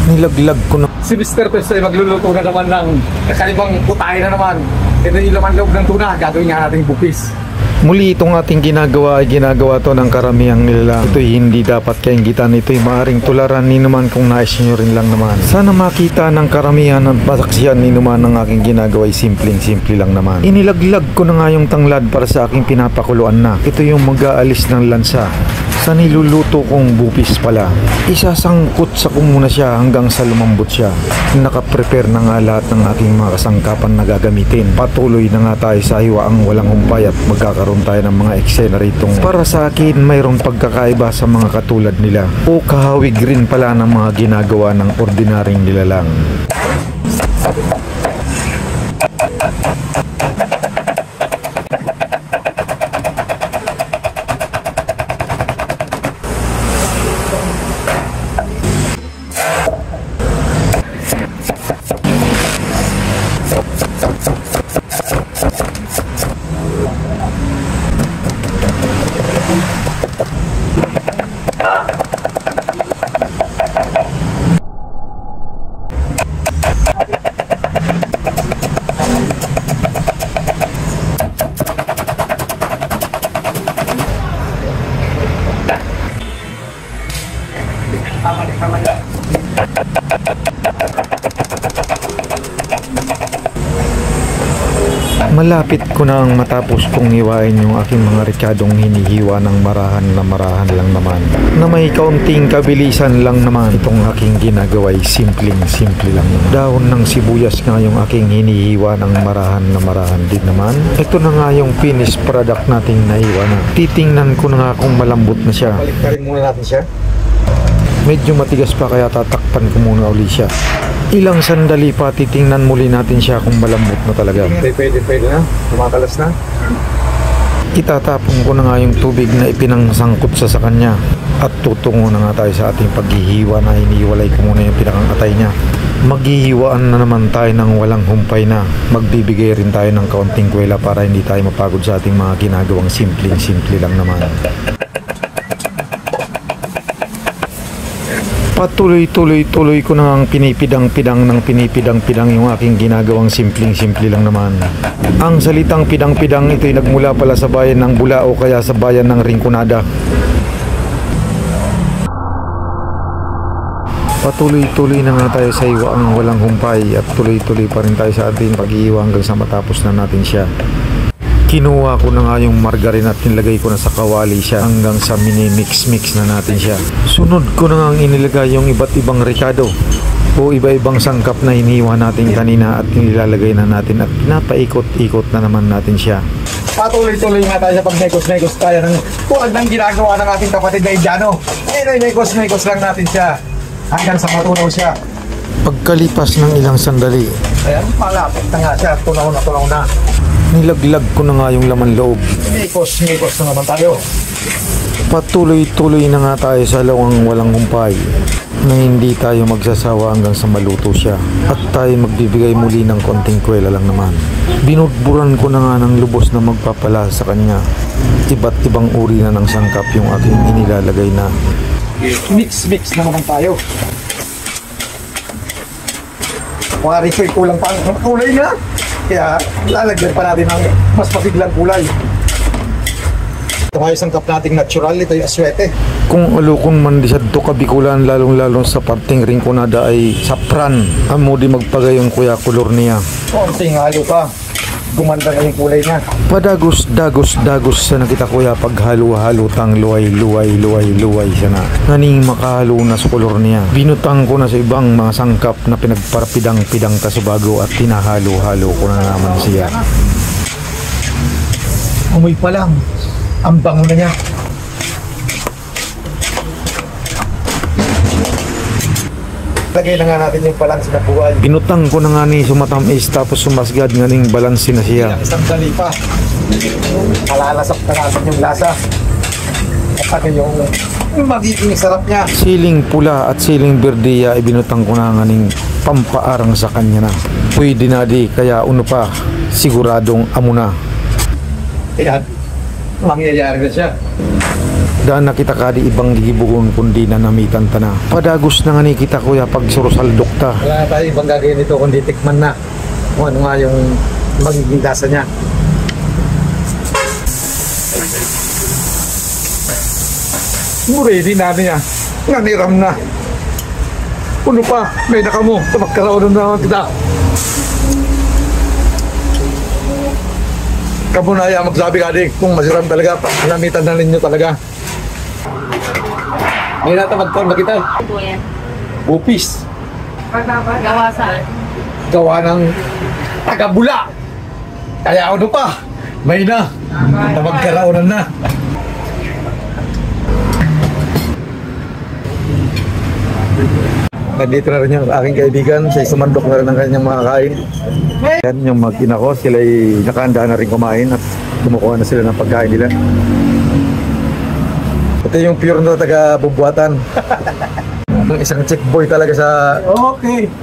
Nilaglag ko na. Si Mr. Pesto ay magluluto na naman ng kakaibang putahe na naman. Ito yung laman loob ng tuna. Gagawin nga nating bupis. Muli itong ating ginagawa ay ginagawa to ng karamihang nila. Ito'y hindi dapat kainggitan. Ito'y maaaring tularan ni naman kung nais nyo rin lang naman. Sana makita ng karamihan at masaksiyan ni naman ng aking ginagawa ay simpleng-simple lang naman. Inilaglag ko na nga yung tanglad para sa aking pinapakuluan na. Ito yung mag-aalis ng lansa sa niluluto kong bupis pala. Isasangkot sa ko muna siya hanggang sa lumambot siya. Nakaprepare na nga lahat ng aking mga kasangkapan na gagamitin. Patuloy na nga tayo sa hiwaang walang humpay at magkakaroon tayo ng mga eksena ritong para sa akin mayroong pagkakaiba sa mga katulad nila o kahawig rin pala ng mga ginagawa ng ordinaryong nilalang. Malapit ko na ang matapos kong hiwain yung aking mga rikadong hinihiwa ng marahan lang naman. Na may kaunting kabilisan lang naman itong aking ginagawa ay simpleng-simple lang naman. Dahon ng sibuyas nga yung aking hinihiwa ng marahan din naman. Ito na nga yung finished product nating nahiwa na. Titingnan ko na nga kung malambot na siya. Baliktarin muna natin siya. Medyo matigas pa kaya tatakpan ko muna uli siya. Ilang sandali pa titingnan muli natin siya kung malambot na talaga. Pwede na. Kumakalas na. Itatapon ko na nga yung tubig na ipinangsangkot sa kanya. At tutungo na nga tayo sa ating paghihiwa na hinihiwalay ko muna yung pinakang-atay niya. Maghihiwaan na naman tayo ng walang humpay na. Magbibigay rin tayo ng kaunting kwela para hindi tayo mapagod sa ating mga ginagawang simple lang naman. Patuloy ko na ang pinipidang-pidang yung aking ginagawang simpleng-simple lang naman. Ang salitang pidang-pidang ito'y nagmula pala sa bayan ng Bula o kaya sa bayan ng Rinconada. Patuloy na nga tayo sa hiwaang walang humpay at tuloy pa rin tayo sa ating pag-iiwa hanggang sa matapos na natin siya. Kinuha ko na nga yung margarine at nilagay ko na sa kawali siya hanggang sa mini-mix na natin siya. Sunod ko na nga inilagay yung iba't ibang ricado o iba-ibang sangkap na hiniwa natin kanina at nilalagay na natin at napaikot-ikot na naman natin siya. Patuloy nga tayo sa pag-mekos tayo ng tulad ng ginagawa ng ating kapatid na Indiano. Mekos lang natin siya hanggang sa matunaw siya. Pagkalipas ng ilang sandali, ayan, malapit na nga siya. Tunaw na. Nilaglag ko na nga yung laman loob. Mekos na naman tayo. Patuloy na nga tayo sa lawang walang humpay na hindi tayo magsasawa hanggang sa maluto siya at tayo magbibigay muli ng konting kwela lang naman. Binudburan ko na nga ng lubos na magpapala sa kanya. Iba't ibang uri na ng sangkap yung aking inilalagay na. Mix na naman tayo. Wari ko'y kulang pa ang kulay na. Kaya lalagyan pa natin ng mas mabiglang kulay. Ito nga yung sangkap nating natural. Ito yung aswete. Kung alukon man di sa to kabikulan lalong sa parting Rinconada ay sapran. Amo di magpagayong kuya kulor niya. Konting halo pa. Gumanda na yung kulay niya. Padagos sa nakita kuya paghalo-halo tang luway siya na. Naning makahalo na sa kulor niya. Binutang ko na sa ibang mga sangkap na pinagparpidang-pidang kasubago at tinahalo-halo ko na naman siya. Amoy pa lang. Ang bango na niya. Lagay na nga natin yung balansi na buhay. Binutang ko na nga ni sumatamis tapos sumasgad nga ning balansi na siya. Isang dali pa. Alalasap na natin yung lasa. At ano yung magiging sarap niya. Siling pula at siling berdiya ibinutang ko na nga ning pampaarang sa kanya na. Pwede na di kaya uno pa siguradong amo na. Ayan. mangyayari na siya. Daan na kita kadi ibang gibugon kundi na namitan ta na. Padagos na nga ni kita kuya pag surusaldok ta. Wala na tayo ibang gagawin nito kundi tikman na kung ano nga yung magiging lasa niya. Ready na niya. Nganiram na. Puno pa. May nakamo. Magkaroon na naman kita. Kamu na yan magsabi ka din kung masiram talaga. Namitan na ninyo talaga. May natamagkaroon na kita. Bupis. Gawa saan? Gawa ng taga-bula. Kaya ano pa? May na magkaraunan na. Nandito na rin yung aking kaibigan. Siya sumandok na rin ang kanyang mga kain. Yan yung mag-ina ko. Sila ay nakahanda na rin kumain at kumukuha na sila ng pagkain nila. Ito yung pure no taga-bubuhatan. Isang chick boy talaga sa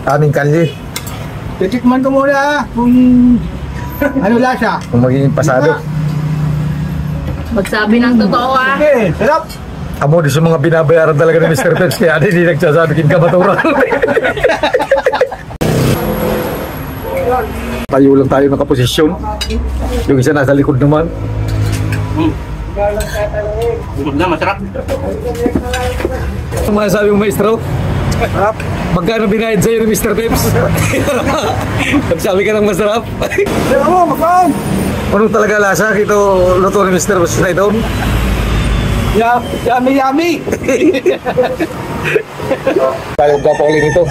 aming kalye. Titikman ko muna kung ano lasa. Kung magiging pasado. Magsabi ng totoo ah. Okay, sarap. Amo di sa mga binabayaran talaga ni Mr. Peps kaya hindi nagsasabi kin kamaturan. Tayo lang tayo nakaposisyon. Yung isa nasa likod naman. Masarap. Ang masasabi mo, maestro? Sarap. Magkano binayad sa'yo ni Mr. Peps? Nagsabi ka ng masarap. Sarap mo, makaon. Ano talaga lasa? Ito luto ni Mr. Peps na ito? Yummy, yummy. Tayo kapakuling ito.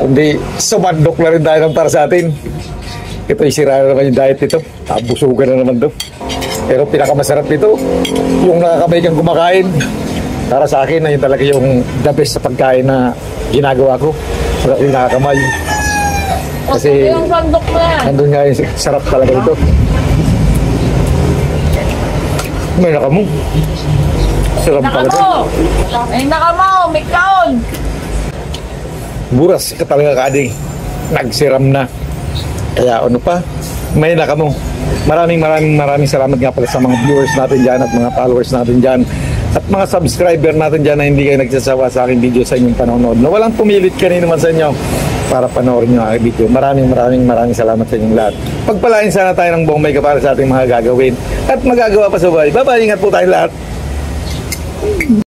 Hindi sumandok na rin tayo ng para sa atin. Ito isira na naman yung diet nito. Abusugan na naman ito. Pero pinakamasarap nito, yung nakakamay kang kumakain. Para sa akin, yun talaga yung the best sa pagkain na ginagawa ko. Sarap yung nakakamay. Kasi yung sandok mo yan. nandun nga yung sarap talaga ito. May nakamo. Sarap talaga. Nakamo! Ay nakamo! May kaon! Buras ka talaga kading. Nagsiram na. Kaya ano pa, may nakamo. Maraming salamat nga pala sa mga viewers natin dyan at mga followers natin dyan at mga subscriber natin dyan na hindi kayo nagsasawa sa aking video sa inyong panonood na walang pumilit kanino man sa inyo para panoorin nyo ang aking video. Maraming salamat sa inyong lahat. Pagpalain sana tayo ng buong may kapara sa ating mga gagawin at magagawa pa sa buhay. Bye-bye, ingat po tayong lahat.